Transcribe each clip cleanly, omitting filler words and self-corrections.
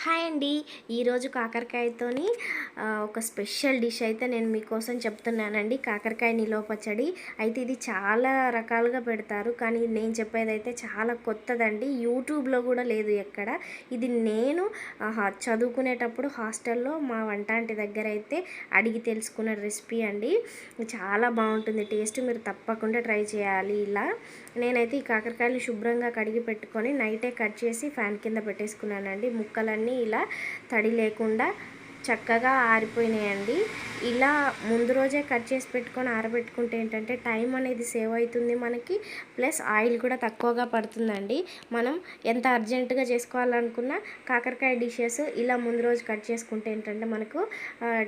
Hi అండి. ఈరోజు కాకరకాయతోని ఒక స్పెషల్ డిష్ అయితే నేను మీకోసం చెప్తున్నానండి. కాకరకాయ నిల్వ పచ్చడి. అయితే ఇది చాలా రకాలుగా పెడతారు, కానీ నేను చెప్పేదైతే చాలా కొత్తదండి. యూట్యూబ్లో కూడా లేదు ఎక్కడ. ఇది నేను చదువుకునేటప్పుడు హాస్టల్లో మా వంటాంటి దగ్గర అయితే అడిగి తెలుసుకున్న రెసిపీ అండి. చాలా బాగుంటుంది టేస్ట్. మీరు తప్పకుండా ట్రై చేయాలి. ఇలా నేనైతే ఈ కాకరకాయలు శుభ్రంగా కడిగి పెట్టుకొని నైటే కట్ చేసి ఫ్యాన్ కింద పెట్టేసుకున్నానండి. ముక్కలన్నీ ఇలా తడి లేకుండా చక్కగా ఆరిపోయినాయండి. ఇలా ముందు రోజే కట్ చేసి పెట్టుకొని ఆరబెట్టుకుంటే ఏంటంటే టైం అనేది సేవ్ అవుతుంది మనకి, ప్లస్ ఆయిల్ కూడా తక్కువగా పడుతుందండి. మనం ఎంత అర్జెంటుగా చేసుకోవాలనుకున్నా కాకరకాయ డిషెస్ ఇలా ముందు రోజు కట్ చేసుకుంటే ఏంటంటే మనకు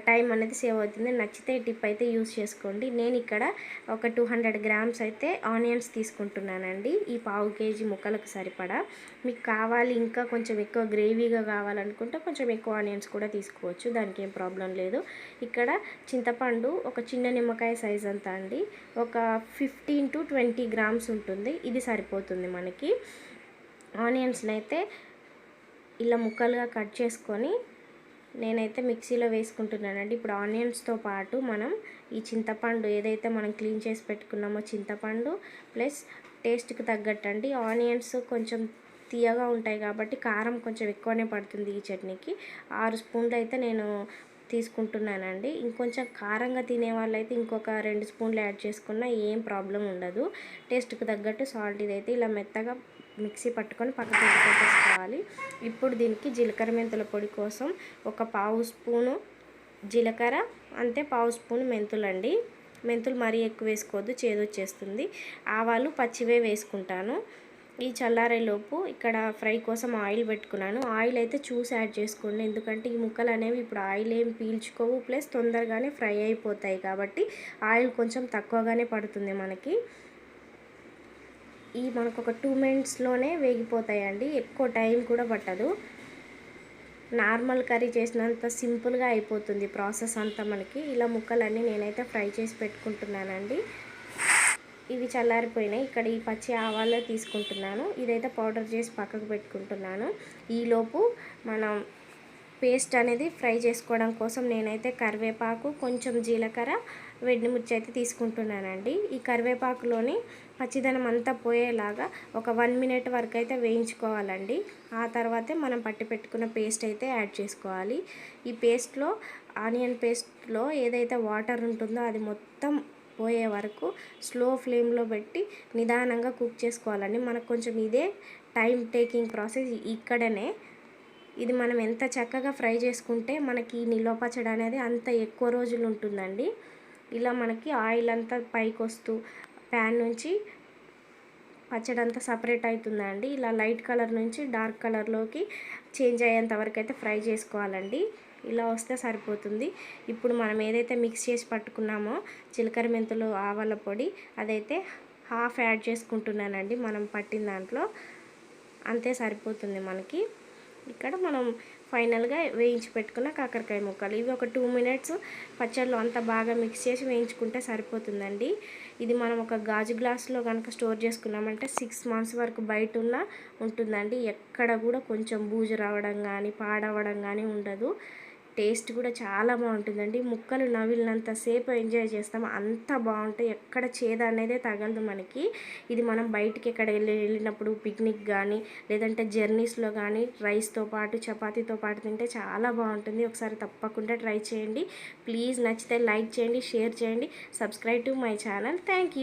టైం అనేది సేవ్ అవుతుంది. నచ్చితే టిప్ అయితే యూస్ చేసుకోండి. నేను ఇక్కడ ఒక 200 గ్రామ్స్ అయితే ఆనియన్స్ తీసుకుంటున్నానండి. ఈ పావు కేజీ ముక్కలకు సరిపడా. మీకు కావాలి ఇంకా కొంచెం ఎక్కువ గ్రేవీగా కావాలనుకుంటే కొంచెం ఎక్కువ ఆనియన్స్ కూడా తీసుకోవచ్చు, దానికి ఏం ప్రాబ్లం లేదు. ఇక్కడ చింతపండు ఒక చిన్న నిమ్మకాయ సైజ్ అంతా అండి, ఒక 15 to 20 గ్రామ్స్ ఉంటుంది. ఇది సరిపోతుంది మనకి. ఆనియన్స్ని అయితే ఇలా ముక్కలుగా కట్ చేసుకొని నేనైతే మిక్సీలో వేసుకుంటున్నానండి. ఇప్పుడు ఆనియన్స్తో పాటు మనం ఈ చింతపండు ఏదైతే మనం క్లీన్ చేసి పెట్టుకున్నామో చింతపండు ప్లస్ టేస్ట్కి తగ్గట్టు అండి. ఆనియన్స్ కొంచెం తీయగా ఉంటాయి కాబట్టి కారం కొంచెం ఎక్కువనే పడుతుంది ఈ చట్నీకి. 6 స్పూన్లు అయితే నేను తీసుకుంటున్నానండి. ఇంకొంచెం కారంగా తినే వాళ్ళైతే ఇంకొక 2 స్పూన్లు యాడ్ చేసుకున్నా ఏం ప్రాబ్లం ఉండదు. టేస్ట్కి తగ్గట్టు సాల్ట్ ఇదైతే ఇలా మెత్తగా మిక్సీ పట్టుకొని పక్కకు పెట్టేసుకోవాలి. ఇప్పుడు దీనికి జీలకర్ర మెంతుల పొడి కోసం ఒక పావు స్పూను జీలకర్ర, అంతే పావు స్పూను మెంతులండి. మెంతులు మరీ ఎక్కువ వేసుకోవద్దు, చేదు వచ్చేస్తుంది. ఆవాలు పచ్చివే వేసుకుంటాను. ఈ చల్లారేలోపు ఇక్కడ ఫ్రై కోసం ఆయిల్ పెట్టుకున్నాను. ఆయిల్ అయితే చూసి యాడ్ చేసుకోండి, ఎందుకంటే ఈ ముక్కలు అనేవి ఇప్పుడు ఆయిల్ ఏం పీల్చుకోవు, ప్లస్ తొందరగానే ఫ్రై అయిపోతాయి కాబట్టి ఆయిల్ కొంచెం తక్కువగానే పడుతుంది మనకి. ఈ మనకు ఒక 2 మినిట్స్లోనే వేగిపోతాయండి, ఎక్కువ టైం కూడా పట్టదు. నార్మల్ కర్రీ చేసినంత సింపుల్గా అయిపోతుంది ప్రాసెస్ అంతా మనకి. ఇలా ముక్కలన్నీ నేనైతే ఫ్రై చేసి పెట్టుకుంటున్నానండి. ఇవి చల్లారిపోయినాయి. ఇక్కడ ఈ పచ్చి ఆవాలు తీసుకుంటున్నాను. ఇదైతే పౌడర్ చేసి పక్కకు పెట్టుకుంటున్నాను. ఈలోపు మనం పేస్ట్ అనేది ఫ్రై చేసుకోవడం కోసం నేనైతే కరివేపాకు, కొంచెం జీలకర్ర, వెండిమిర్చి అయితే తీసుకుంటున్నానండి. ఈ కరివేపాకులోని పచ్చిదనం అంతా పోయేలాగా ఒక 1 మినిట్ వరకు అయితే వేయించుకోవాలండి. ఆ తర్వాతే మనం పట్టి పెట్టుకున్న పేస్ట్ అయితే యాడ్ చేసుకోవాలి. ఈ పేస్ట్లో, ఆనియన్ పేస్ట్లో ఏదైతే వాటర్ ఉంటుందో అది మొత్తం పోయే వరకు స్లో ఫ్లేమ్లో పెట్టి నిదానంగా కుక్ చేసుకోవాలండి. మనకు కొంచెం ఇదే టైం టేకింగ్ ప్రాసెస్. ఇక్కడనే ఇది మనం ఎంత చక్కగా ఫ్రై చేసుకుంటే మనకి నిల్వ పచ్చడి అనేది అంత ఎక్కువ రోజులు ఉంటుందండి. ఇలా మనకి ఆయిల్ అంతా పైకి వస్తూ ప్యాన్ నుంచి పచ్చడి అంతా సపరేట్ అవుతుందండి. ఇలా లైట్ కలర్ నుంచి డార్క్ కలర్లోకి చేంజ్ అయ్యేంత వరకు అయితే ఫ్రై చేసుకోవాలండి. ఇలా వస్తే సరిపోతుంది. ఇప్పుడు మనం ఏదైతే మిక్స్ చేసి పట్టుకున్నామో జీలకర్ర మెంతులు ఆవాల పొడి అదైతే హాఫ్ యాడ్ చేసుకుంటున్నానండి. మనం పట్టిన దాంట్లో అంతే సరిపోతుంది మనకి. ఇక్కడ మనం ఫైనల్గా వేయించి పెట్టుకున్న కాకరకాయ ముక్కలు, ఇవి ఒక 2 మినిట్స్ పచ్చడిలో అంతా బాగా మిక్స్ చేసి వేయించుకుంటే సరిపోతుందండి. ఇది మనం ఒక గాజు గ్లాసులో కనుక స్టోర్ చేసుకున్నామంటే 6 మంత్స్ వరకు బయట ఉన్న ఉంటుందండి. ఎక్కడ కూడా కొంచెం బూజు రావడం కానీ పాడవడం కానీ ఉండదు. టేస్ట్ కూడా చాలా బాగుంటుందండి. ముక్కలు నవిలినంత సేపు ఎంజాయ్ చేస్తాము, అంత బాగుంటాయి. ఎక్కడ చేదు అనేది తగలదు మనకి. ఇది మనం బయటికి ఎక్కడ వెళ్ళినప్పుడు పిక్నిక్ కానీ లేదంటే జర్నీస్లో కానీ రైస్తో పాటు చపాతీతో పాటు తింటే చాలా బాగుంటుంది. ఒకసారి తప్పకుండా ట్రై చేయండి. ప్లీజ్ నచ్చితే లైక్ చేయండి, షేర్ చేయండి, subscribe to my channel. Thank you.